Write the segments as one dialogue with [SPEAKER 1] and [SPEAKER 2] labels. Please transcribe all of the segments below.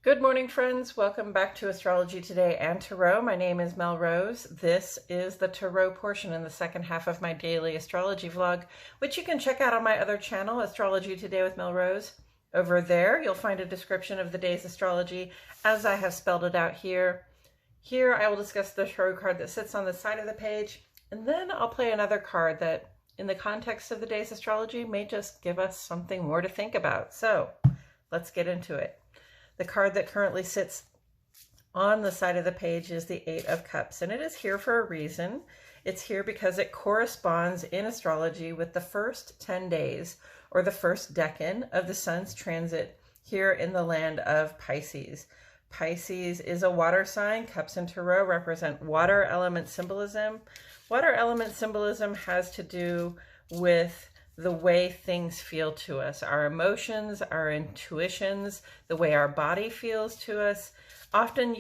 [SPEAKER 1] Good morning, friends. Welcome back to Astrology Today and Tarot. My name is Mel Rose. This is the Tarot portion in the second half of my daily astrology vlog, which you can check out on my other channel, Astrology Today with Mel Rose. Over there, you'll find a description of the day's astrology as I have spelled it out here. Here, I will discuss the tarot card that sits on the side of the page, and then I'll play another card that, in the context of the day's astrology, may just give us something more to think about. So, let's get into it. The card that currently sits on the side of the page is the Eight of Cups, and it is here for a reason. It's here because it corresponds in astrology with the first 10 days or the first decan of the sun's transit here in the land of Pisces. Pisces is a water sign. Cups and Tarot represent water element symbolism. Water element symbolism has to do with the way things feel to us, our emotions, our intuitions, the way our body feels to us. Often,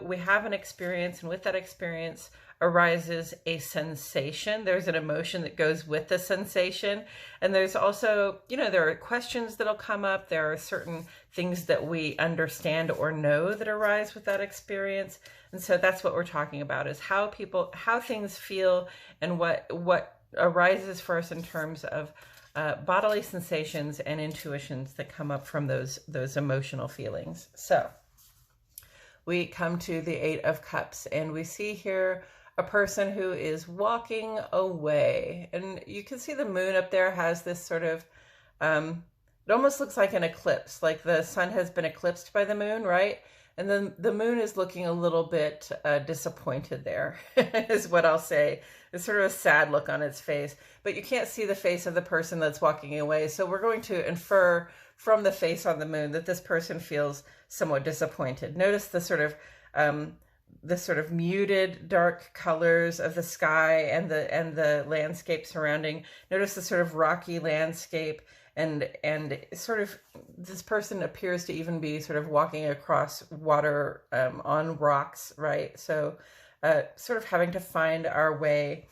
[SPEAKER 1] we have an experience, and with that experience arises a sensation. There's an emotion that goes with the sensation. And there's also, there are questions that'll come up. There are certain things that we understand or know that arise with that experience. And so that's what we're talking about, is how things feel and what arises for us in terms of bodily sensations and intuitions that come up from those emotional feelings. So we come to the Eight of Cups, and we see here a person who is walking away, and you can see the moon up there has this sort of it almost looks like an eclipse, like the sun has been eclipsed by the moon, right? And then the moon is looking a little bit disappointed there, is what I'll say. It's sort of a sad look on its face, but you can't see the face of the person that's walking away. So we're going to infer from the face on the moon that this person feels somewhat disappointed. Notice the sort of muted dark colors of the sky and the landscape surrounding. Notice the sort of rocky landscape. And sort of this person appears to even be sort of walking across water on rocks, right? So sort of having to find our way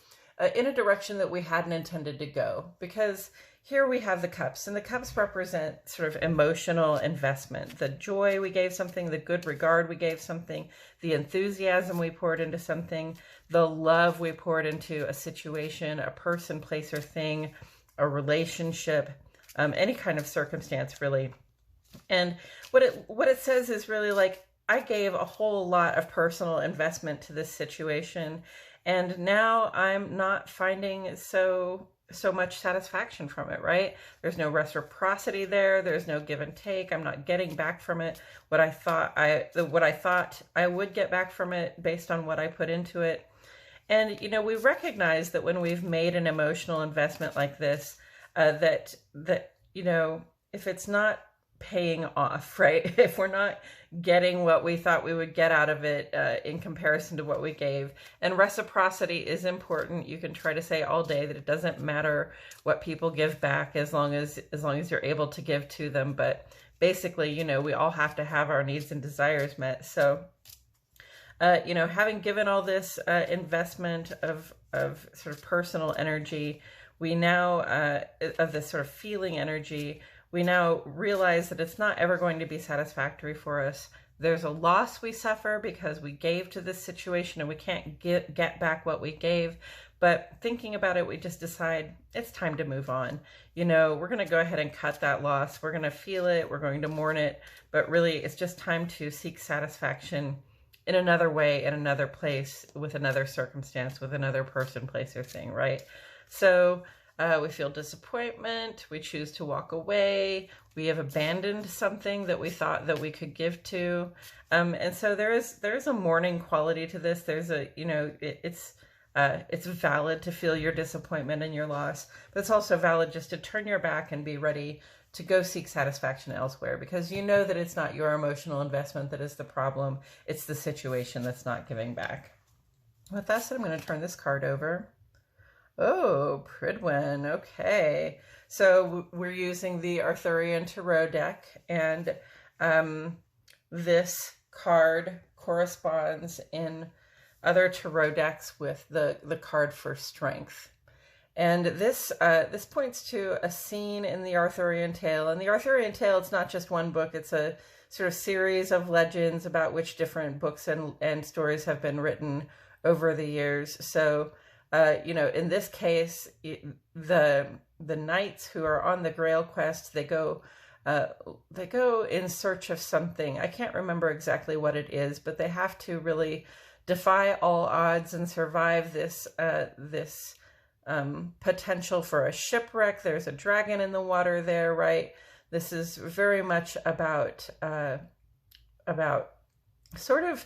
[SPEAKER 1] in a direction that we hadn't intended to go. Because here we have the cups, and the cups represent sort of emotional investment. The joy we gave something, the good regard we gave something, the enthusiasm we poured into something, the love we poured into a situation, a person, place, or thing, a relationship. Any kind of circumstance, really. And what it says is really like, I gave a whole lot of personal investment to this situation, and now I'm not finding so much satisfaction from it, right? There's no reciprocity there. There's no give and take. I'm not getting back from it what I thought I would get back from it based on what I put into it. And, we recognize that when we've made an emotional investment like this, that if it's not paying off, right? If we're not getting what we thought we would get out of it in comparison to what we gave, and reciprocity is important. You can try to say all day that it doesn't matter what people give back as long as you're able to give to them. But basically, we all have to have our needs and desires met. So, having given all this investment of sort of personal energy, we now, of this sort of feeling energy, we now realize that it's not ever going to be satisfactory for us. There's a loss we suffer because we gave to this situation and we can't get back what we gave. But thinking about it, we just decide it's time to move on. We're going to go ahead and cut that loss. We're going to feel it. We're going to mourn it. But really, it's just time to seek satisfaction in another way, in another place, with another circumstance, with another person, place, or thing, right? So we feel disappointment, we choose to walk away, we have abandoned something that we thought that we could give to. And so there is a mourning quality to this. There's it's valid to feel your disappointment and your loss, but it's also valid just to turn your back and be ready to go seek satisfaction elsewhere, because that it's not your emotional investment that is the problem. It's the situation that's not giving back. With that said, I'm going to turn this card over. Oh, Pridwin. Okay. So we're using the Arthurian Tarot deck, and this card corresponds in other tarot decks with the card for strength. And this points to a scene in the Arthurian tale. And the Arthurian tale, it's not just one book, it's a sort of series of legends about which different books and stories have been written over the years. So, in this case, the knights who are on the Grail quest, they go in search of something. I can't remember exactly what it is, but they have to really defy all odds and survive this potential for a shipwreck. There's a dragon in the water there, right? This is very much about sort of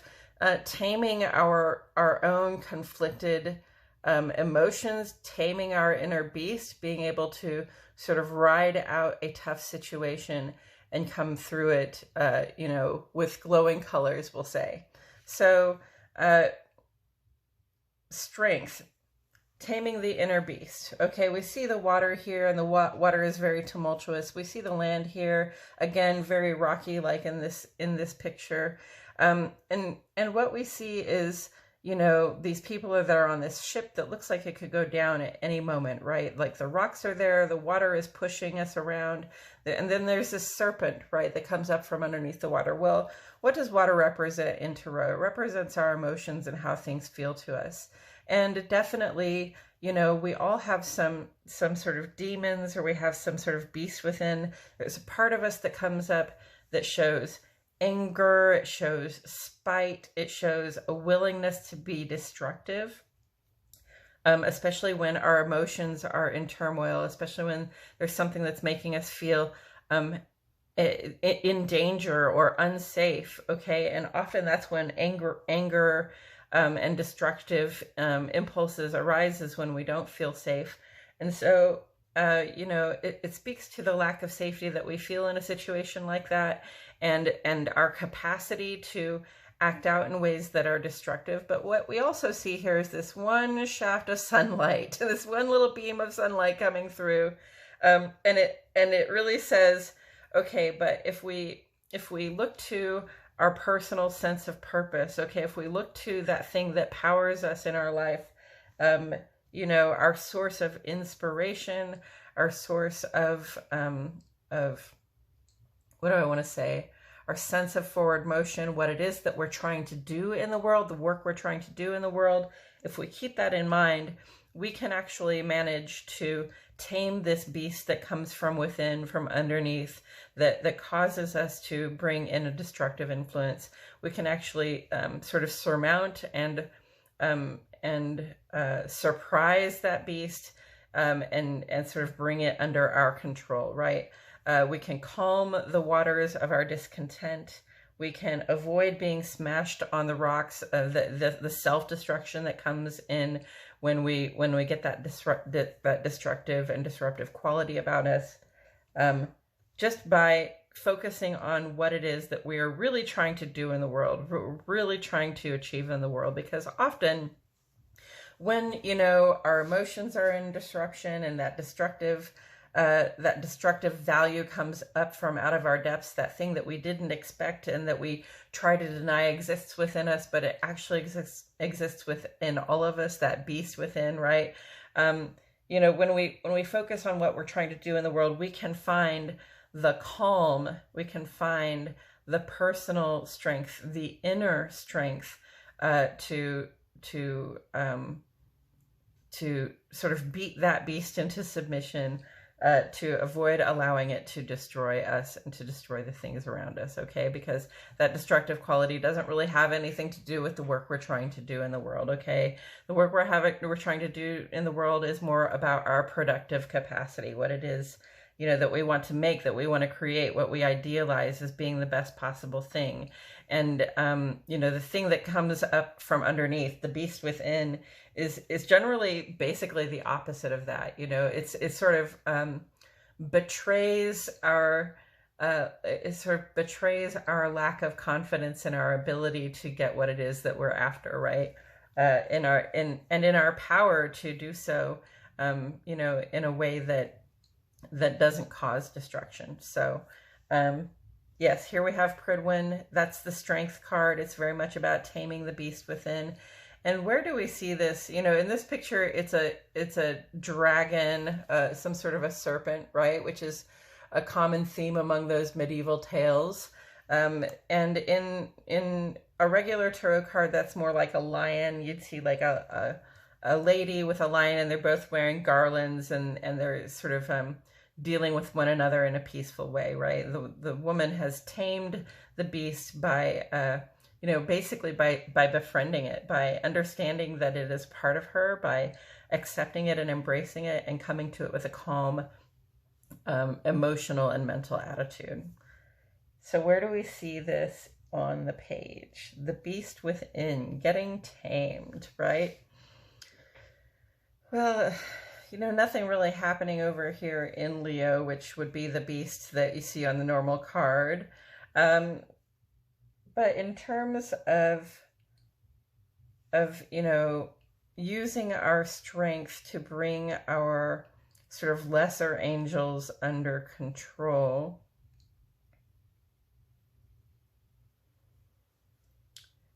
[SPEAKER 1] taming our own conflicted emotions, taming our inner beast, being able to sort of ride out a tough situation and come through it, with glowing colors, we'll say. So, strength, taming the inner beast. Okay, we see the water here, and the water is very tumultuous. We see the land here, again, very rocky, like in this picture. And what we see is, these people that are on this ship that looks like it could go down at any moment, right? Like the rocks are there, the water is pushing us around, and then there's this serpent, right, that comes up from underneath the water. Well, what does water represent in tarot? It represents our emotions and how things feel to us. And definitely, we all have some sort of demons, or we have some sort of beast within. There's a part of us that comes up that shows anger, it shows spite, it shows a willingness to be destructive, especially when our emotions are in turmoil, especially when there's something that's making us feel in danger or unsafe, okay? And often that's when anger and destructive impulses arises, when we don't feel safe. And so, it speaks to the lack of safety that we feel in a situation like that, and our capacity to act out in ways that are destructive. But what we also see here is this one shaft of sunlight, this one little beam of sunlight coming through, and it really says, okay, but if we look to our personal sense of purpose, okay, if we look to that thing that powers us in our life, our source of inspiration, our source of what do I want to say? Our sense of forward motion, what it is that we're trying to do in the world, the work we're trying to do in the world. If we keep that in mind, we can actually manage to tame this beast that comes from within, from underneath, that causes us to bring in a destructive influence. We can actually sort of surmount and surprise that beast, and sort of bring it under our control, right? We can calm the waters of our discontent. We can avoid being smashed on the rocks, the self-destruction that comes in when we get that destructive and disruptive quality about us, just by focusing on what it is that we are really trying to do in the world, really trying to achieve in the world. Because often when, our emotions are in disruption, and that destructive value comes up from out of our depths, that thing that we didn't expect and that we try to deny exists within us, but it actually exists within all of us, that beast within, right? When we focus on what we're trying to do in the world, we can find the calm, we can find the personal strength, the inner strength, to sort of beat that beast into submission, to avoid allowing it to destroy us and to destroy the things around us, okay? Because that destructive quality doesn't really have anything to do with the work we're trying to do in the world, okay? The work we're trying to do in the world is more about our productive capacity, what it is, that we want to make, that we want to create, what we idealize as being the best possible thing. And, the thing that comes up from underneath, the beast within, is generally basically the opposite of that. It sort of betrays our lack of confidence in our ability to get what it is that we're after, right? In our power to do so, in a way that doesn't cause destruction. So, yes, here we have Pridwin. That's the strength card. It's very much about taming the beast within. And where do we see this? You know, in this picture, it's a dragon, some sort of a serpent, right? Which is a common theme among those medieval tales. And in a regular tarot card, that's more like a lion. You'd see like a lady with a lion, and they're both wearing garlands, and they're sort of dealing with one another in a peaceful way, right? The woman has tamed the beast by you know, basically by befriending it, by understanding that it is part of her, by accepting it and embracing it, and coming to it with a calm emotional and mental attitude. So where do we see this on the page? The beast within, getting tamed, right? Well, you know, nothing really happening over here in Leo, which would be the beast that you see on the normal card. But in terms of, you know, using our strength to bring our sort of lesser angels under control,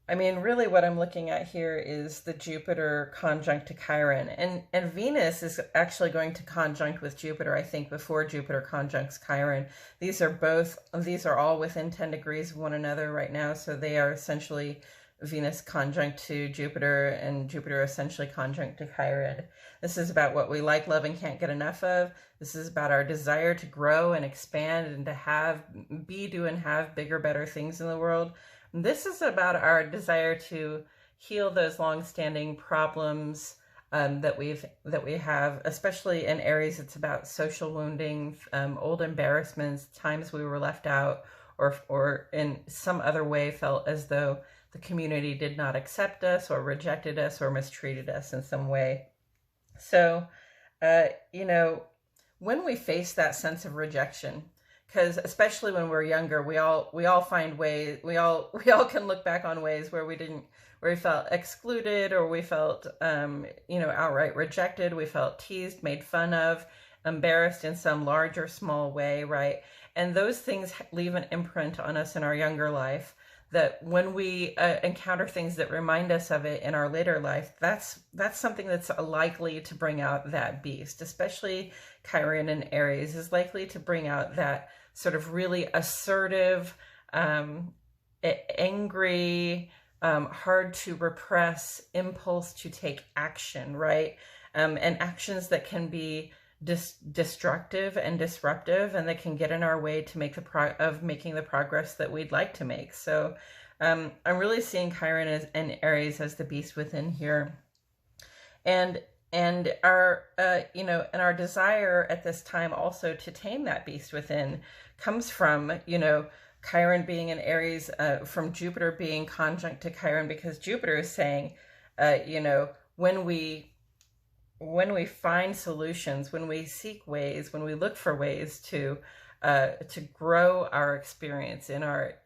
[SPEAKER 1] I mean, really what I'm looking at here is the Jupiter conjunct to Chiron. And Venus is actually going to conjunct with Jupiter, I think, before Jupiter conjuncts Chiron. These are all within 10 degrees of one another right now. So they are essentially Venus conjunct to Jupiter, and Jupiter essentially conjunct to Chiron. This is about what we like, love, and can't get enough of. This is about our desire to grow and expand and to have, do, and have bigger, better things in the world. This is about our desire to heal those long-standing problems that we have, especially in Aries. It's about social wounding, old embarrassments, times we were left out, or in some other way felt as though the community did not accept us, or rejected us, or mistreated us in some way. So, you know, when we face that sense of rejection, because especially when we're younger, we all find ways, we all can look back on ways where we felt excluded, or we felt, you know, outright rejected. We felt teased, made fun of, embarrassed in some large or small way, right? And those things leave an imprint on us in our younger life, that when we encounter things that remind us of it in our later life, that's something that's likely to bring out that beast. Especially Chiron in Aries is likely to bring out that sort of really assertive, angry, hard to repress impulse to take action, right? And actions that can be destructive and disruptive, and that can get in our way to make making the progress that we'd like to make. So I'm really seeing Chiron and Aries as the beast within here, and our you know, and our desire at this time also to tame that beast within comes from, you know, Chiron being in Aries, from Jupiter being conjunct to Chiron, because Jupiter is saying, you know, when we find solutions, when we seek ways, when we look for ways to grow our experience in our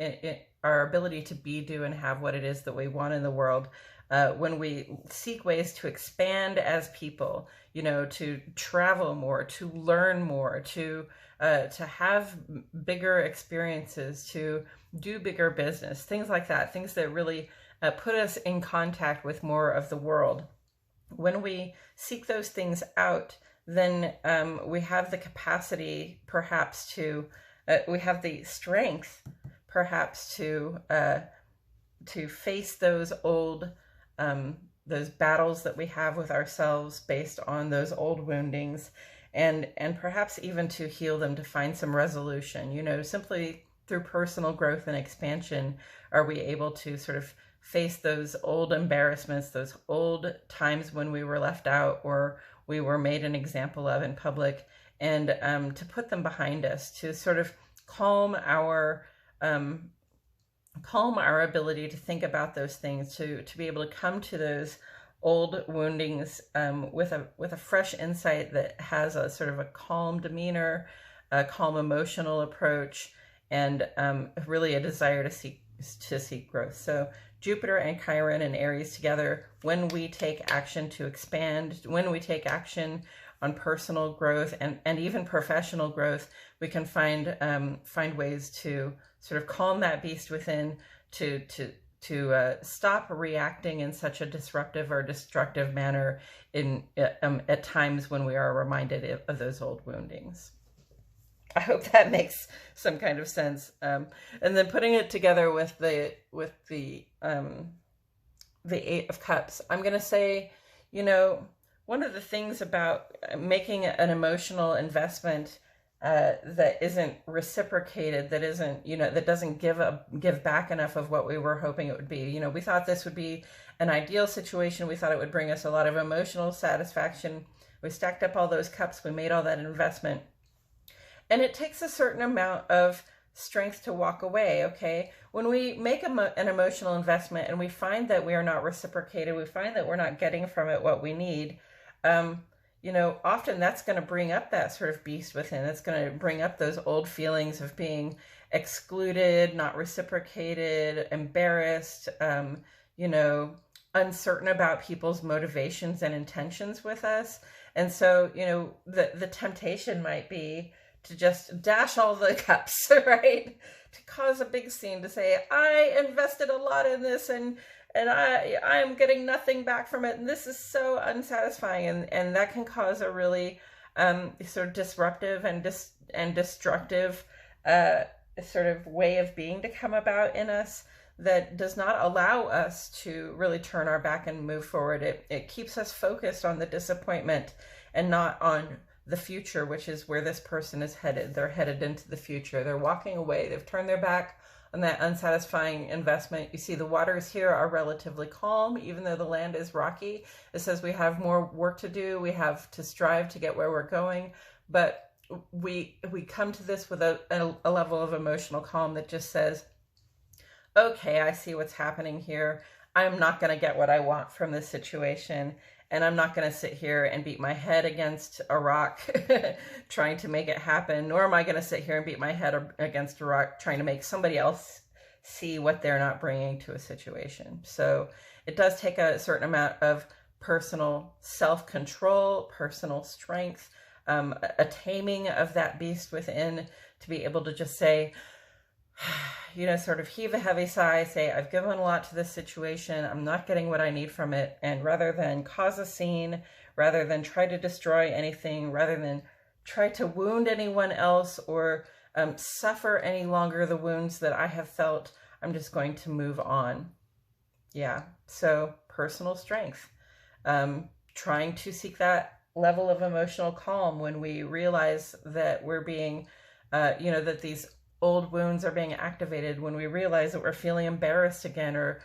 [SPEAKER 1] ability to be, do, and have what it is that we want in the world, when we seek ways to expand as people, you know, to travel more, to learn more, to have bigger experiences, to do bigger business, things like that, things that really put us in contact with more of the world. When we seek those things out, then we have the capacity, perhaps, we have the strength, perhaps, to face those old, those battles that we have with ourselves based on those old woundings, and perhaps even to heal them, to find some resolution. You know, simply through personal growth and expansion are we able to sort of face those old embarrassments, those old times when we were left out or we were made an example of in public, and to put them behind us, to sort of calm our ability to think about those things, to be able to come to those old woundings with a fresh insight that has a sort of a calm demeanor, a calm emotional approach, and really a desire to seek growth. So Jupiter and Chiron and Aries together, when we take action to expand, when we take action on personal growth and even professional growth, we can find ways to sort of calm that beast within, to stop reacting in such a disruptive or destructive manner at times when we are reminded of those old woundings. I hope that makes some kind of sense. And then putting it together with the Eight of Cups, I'm going to say, you know, one of the things about making an emotional investment that isn't reciprocated, that isn't, you know, that doesn't give back enough of what we were hoping it would be. You know, we thought this would be an ideal situation. We thought it would bring us a lot of emotional satisfaction. We stacked up all those cups. We made all that investment. And it takes a certain amount of strength to walk away, okay? When we make an emotional investment and we find that we are not reciprocated, we find that we're not getting from it what we need, you know, often that's going to bring up that sort of beast within. It's going to bring up those old feelings of being excluded, not reciprocated, embarrassed, you know, uncertain about people's motivations and intentions with us. And so, you know, the temptation might be to just dash all the cups, right? To cause a big scene, to say, I invested a lot in this and I'm getting nothing back from it. And this is so unsatisfying. And that can cause a really sort of disruptive and destructive sort of way of being to come about in us that does not allow us to really turn our back and move forward. It keeps us focused on the disappointment and not on the future, which is where this person is headed. They're headed into the future. They're walking away. They've turned their back on that unsatisfying investment. You see the waters here are relatively calm, even though the land is rocky. It says we have more work to do. We have to strive to get where we're going. But we come to this with a level of emotional calm that just says, okay, I see what's happening here. I'm not going to get what I want from this situation. And I'm not going to sit here and beat my head against a rock trying to make it happen, nor am I going to sit here and beat my head against a rock trying to make somebody else see what they're not bringing to a situation. So it does take a certain amount of personal self-control, personal strength, a taming of that beast within to be able to just say, you know, sort of heave a heavy sigh, say, I've given a lot to this situation. I'm not getting what I need from it. And rather than cause a scene, rather than try to destroy anything, rather than try to wound anyone else or suffer any longer the wounds that I have felt, I'm just going to move on. Yeah. So personal strength, trying to seek that level of emotional calm when we realize that we're being, you know, that these old wounds are being activated, when we realize that we're feeling embarrassed again or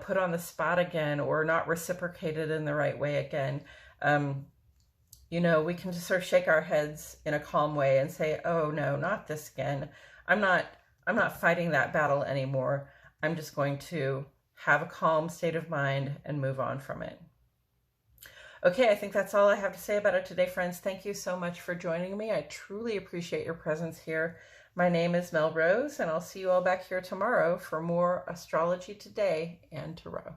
[SPEAKER 1] put on the spot again or not reciprocated in the right way again. You know, we can just sort of shake our heads in a calm way and say, oh no, not this again. I'm not fighting that battle anymore. I'm just going to have a calm state of mind and move on from it. Okay, I think that's all I have to say about it today, friends. Thank you so much for joining me. I truly appreciate your presence here. My name is Mel Rose, and I'll see you all back here tomorrow for more Astrology Today and Tarot.